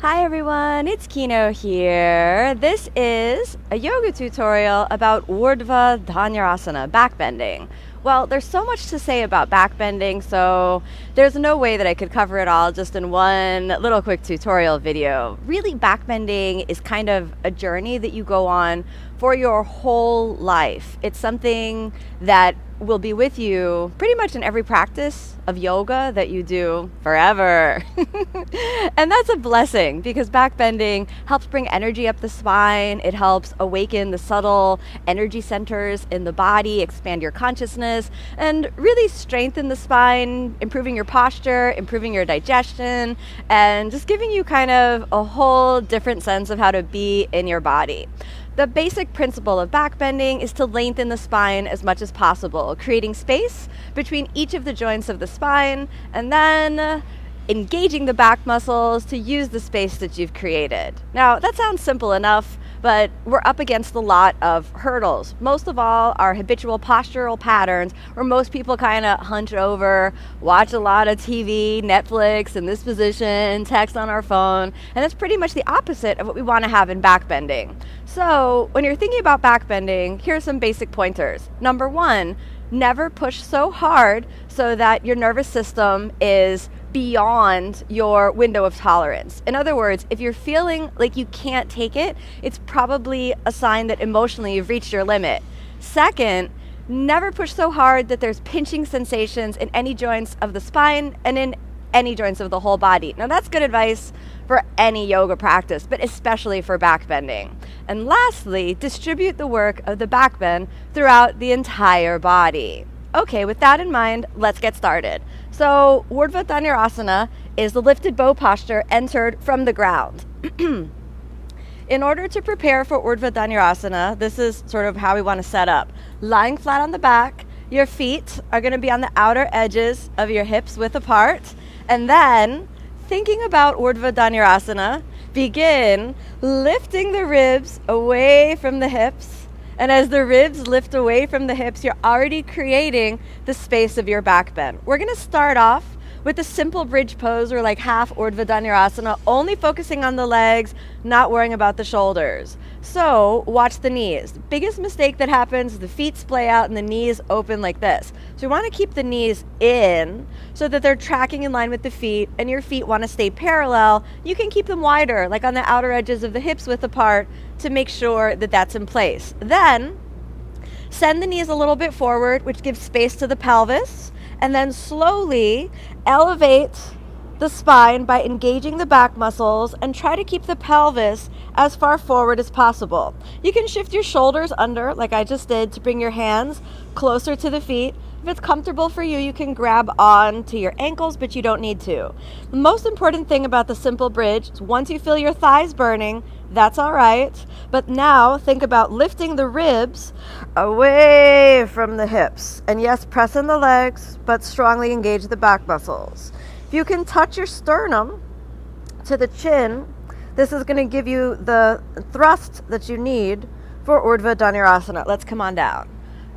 Hi everyone, it's Kino here. This is a yoga tutorial about Urdhva Dhanurasana, backbending. Well, there's so much to say about backbending, so there's no way that I could cover it all just in one little quick tutorial video. Really, backbending is kind of a journey that you go on for your whole life. It's something that will be with you pretty much in every practice of yoga that you do forever. And that's a blessing because backbending helps bring energy up the spine. It helps awaken the subtle energy centers in the body, expand your consciousness, and really strengthen the spine, improving your posture, improving your digestion, and just giving you kind of a whole different sense of how to be in your body. The basic principle of backbending is to lengthen the spine as much as possible, creating space between each of the joints of the spine, and then engaging the back muscles to use the space that you've created. Now, that sounds simple enough, but we're up against a lot of hurdles. Most of all, our habitual postural patterns, where most people kind of hunch over, watch a lot of TV, Netflix in this position, text on our phone, and that's pretty much the opposite of what we want to have in backbending. So when you're thinking about backbending, here are some basic pointers. Number one, never push so hard so that your nervous system is beyond your window of tolerance. In other words, if you're feeling like you can't take it, it's probably a sign that emotionally you've reached your limit. Second, never push so hard that there's pinching sensations in any joints of the spine and in any joints of the whole body. Now that's good advice for any yoga practice, but especially for backbending. And lastly, distribute the work of the backbend throughout the entire body. Okay, with that in mind, let's get started. So, Urdhva Dhanurasana is the lifted bow posture entered from the ground. In order to prepare for Urdhva Dhanurasana, this is sort of how we want to set up. Lying flat on the back, your feet are going to be on the outer edges of your hips width apart, and then thinking about Urdhva Dhanurasana, begin lifting the ribs away from the hips. And as the ribs lift away from the hips, you're already creating the space of your back bend. We're going to start off with a simple bridge pose or like half Urdhva Dhanurasana, only focusing on the legs, not worrying about the shoulders. So watch the knees. The biggest mistake that happens is the feet splay out and the knees open like this. So you want to keep the knees in so that they're tracking in line with the feet, and your feet want to stay parallel. You can keep them wider, like on the outer edges of the hips width apart, to make sure that that's in place. Then send the knees a little bit forward, which gives space to the pelvis, and then slowly elevate the spine by engaging the back muscles and try to keep the pelvis as far forward as possible. You can shift your shoulders under, like I just did, to bring your hands closer to the feet. If it's comfortable for you, you can grab on to your ankles, but you don't need to. The most important thing about the simple bridge is once you feel your thighs burning, that's all right. But now think about lifting the ribs away from the hips. And yes, press in the legs, but strongly engage the back muscles. If you can touch your sternum to the chin, this is going to give you the thrust that you need for Urdhva Dhanurasana. Let's come on down.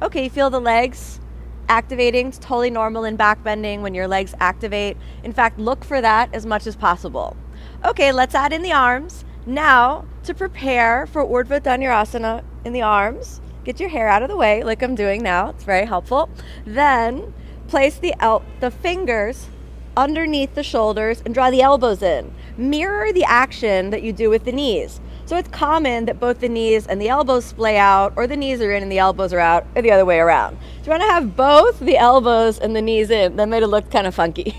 Okay, you feel the legs activating. It's totally normal in backbending when your legs activate. In fact, look for that as much as possible. Okay, let's add in the arms. Now, to prepare for Urdhva Dhanurasana in the arms, get your hair out of the way like I'm doing now. It's very helpful. Then place the fingers underneath the shoulders and draw the elbows in. Mirror the action that you do with the knees. So it's common that both the knees and the elbows splay out, or the knees are in and the elbows are out, or the other way around. So you want to have both the elbows and the knees in. That made it look kind of funky.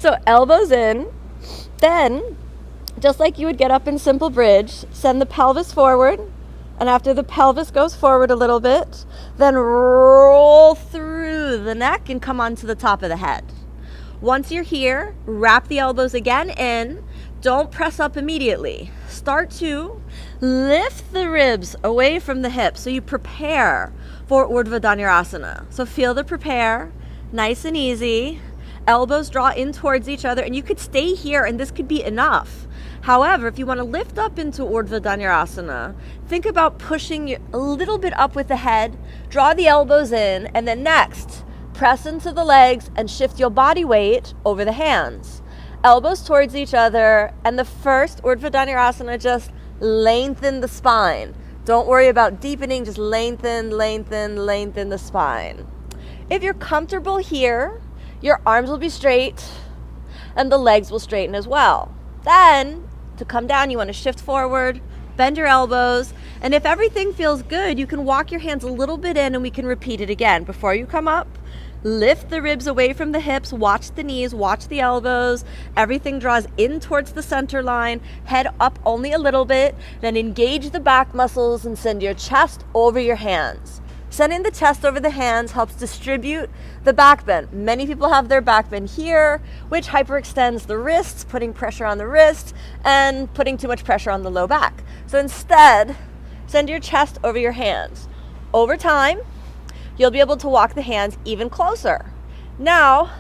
So elbows in. Then, just like you would get up in simple bridge, send the pelvis forward. And after the pelvis goes forward a little bit, then roll through the neck and come onto the top of the head. Once you're here, wrap the elbows again in. Don't press up immediately. Start to lift the ribs away from the hips so you prepare for Urdhva Dhanurasana. So feel the prepare, nice and easy. Elbows draw in towards each other, and you could stay here and this could be enough. However, if you want to lift up into Urdhva Dhanurasana, think about pushing a little bit up with the head, draw the elbows in, and then next, press into the legs and shift your body weight over the hands. elbows towards each other, and the first Urdhva Dhanurasana, just lengthen the spine. Don't worry about deepening, just lengthen the spine. If you're comfortable here, your arms will be straight and the legs will straighten as well. Then, to come down, you want to shift forward, bend your elbows, and if everything feels good, you can walk your hands a little bit in and we can repeat it again. Before you come up, lift the ribs away from the hips, watch the knees, watch the elbows, everything draws in towards the center line, head up only a little bit, then engage the back muscles and send your chest over your hands. Sending the chest over the hands helps distribute the back bend. Many people have their back bend here, which hyperextends the wrists, putting pressure on the wrist and putting too much pressure on the low back. So instead, send your chest over your hands. Over time, you'll be able to walk the hands even closer. Now,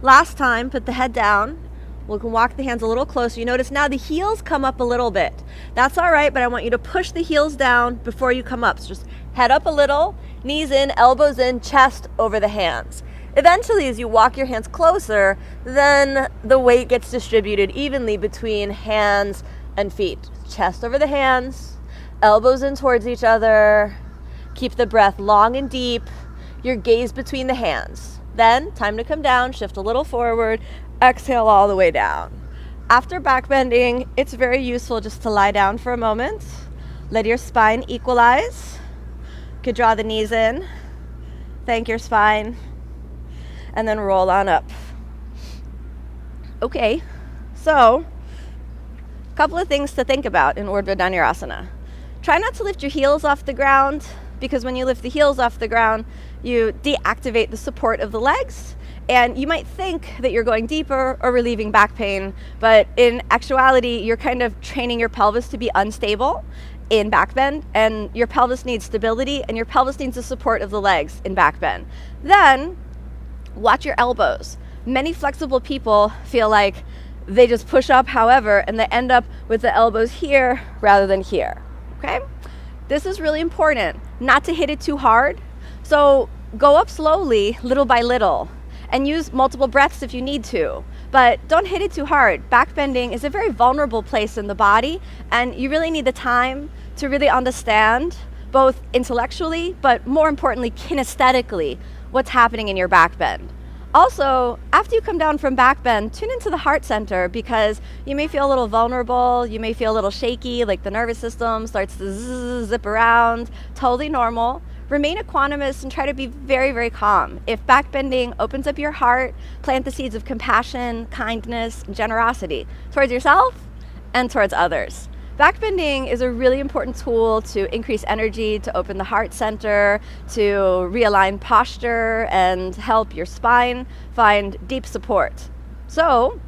last time, put the head down. We can walk the hands a little closer. You notice now the heels come up a little bit. That's all right, but I want you to push the heels down before you come up. So just head up a little, knees in, elbows in, chest over the hands. Eventually, as you walk your hands closer, then the weight gets distributed evenly between hands and feet. Chest over the hands, elbows in towards each other. Keep the breath long and deep, your gaze between the hands. Then, time to come down, shift a little forward, exhale all the way down. After back bending, it's very useful just to lie down for a moment. Let your spine equalize. You could draw the knees in, thank your spine, and then roll on up. Okay, so a couple of things to think about in Urdhva Dhanurasana. Try not to lift your heels off the ground, because when you lift the heels off the ground, you deactivate the support of the legs, and you might think that you're going deeper or relieving back pain, but in actuality, you're kind of training your pelvis to be unstable in back bend, and your pelvis needs stability, and your pelvis needs the support of the legs in back bend. Then, watch your elbows. Many flexible people feel like they just push up, however, and they end up with the elbows here rather than here, okay? This is really important, not to hit it too hard. So go up slowly, little by little, and use multiple breaths if you need to. But don't hit it too hard. Back bending is a very vulnerable place in the body, and you really need the time to really understand, both intellectually, but more importantly, kinesthetically, what's happening in your back bend. Also, after you come down from back bend, tune into the heart center, because you may feel a little vulnerable, you may feel a little shaky, like the nervous system starts to zip around. Totally normal. Remain equanimous and try to be very, very calm. If back bending opens up your heart, plant the seeds of compassion, kindness, and generosity towards yourself and towards others. Backbending is a really important tool to increase energy, to open the heart center, to realign posture, and help your spine find deep support. So,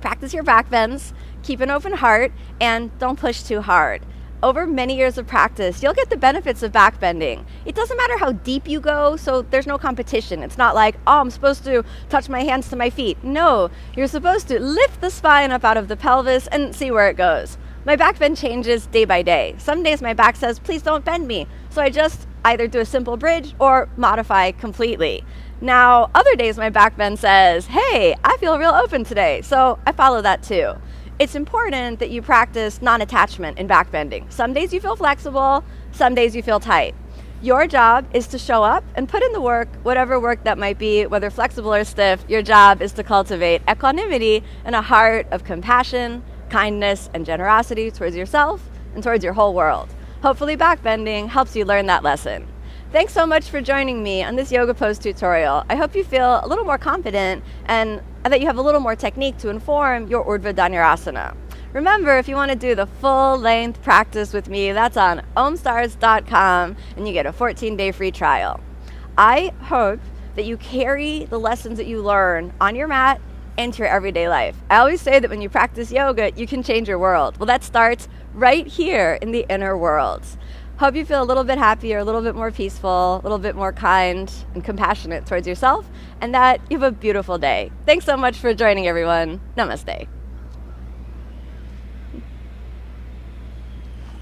practice your back bends, keep an open heart, and don't push too hard. Over many years of practice, you'll get the benefits of backbending. It doesn't matter how deep you go, so there's no competition. It's not like, oh, I'm supposed to touch my hands to my feet. No, you're supposed to lift the spine up out of the pelvis and see where it goes. My back bend changes day by day. Some days my back says, please don't bend me. So I just either do a simple bridge or modify completely. Now, other days my back bend says, hey, I feel real open today. So I follow that too. It's important that you practice non-attachment in back bending. Some days you feel flexible, some days you feel tight. Your job is to show up and put in the work, whatever work that might be, whether flexible or stiff. Your job is to cultivate equanimity and a heart of compassion, kindness, and generosity towards yourself and towards your whole world. Hopefully backbending helps you learn that lesson. Thanks so much for joining me on this yoga pose tutorial. I hope you feel a little more confident and that you have a little more technique to inform your Urdhva Dhanurasana. Remember, if you want to do the full-length practice with me, that's on omstars.com, and you get a 14-day free trial. I hope that you carry the lessons that you learn on your mat into your everyday life. I always say that when you practice yoga, you can change your world. Well, that starts right here in the inner worlds. Hope you feel a little bit happier, a little bit more peaceful, a little bit more kind and compassionate towards yourself, and that you have a beautiful day. Thanks so much for joining, everyone. Namaste.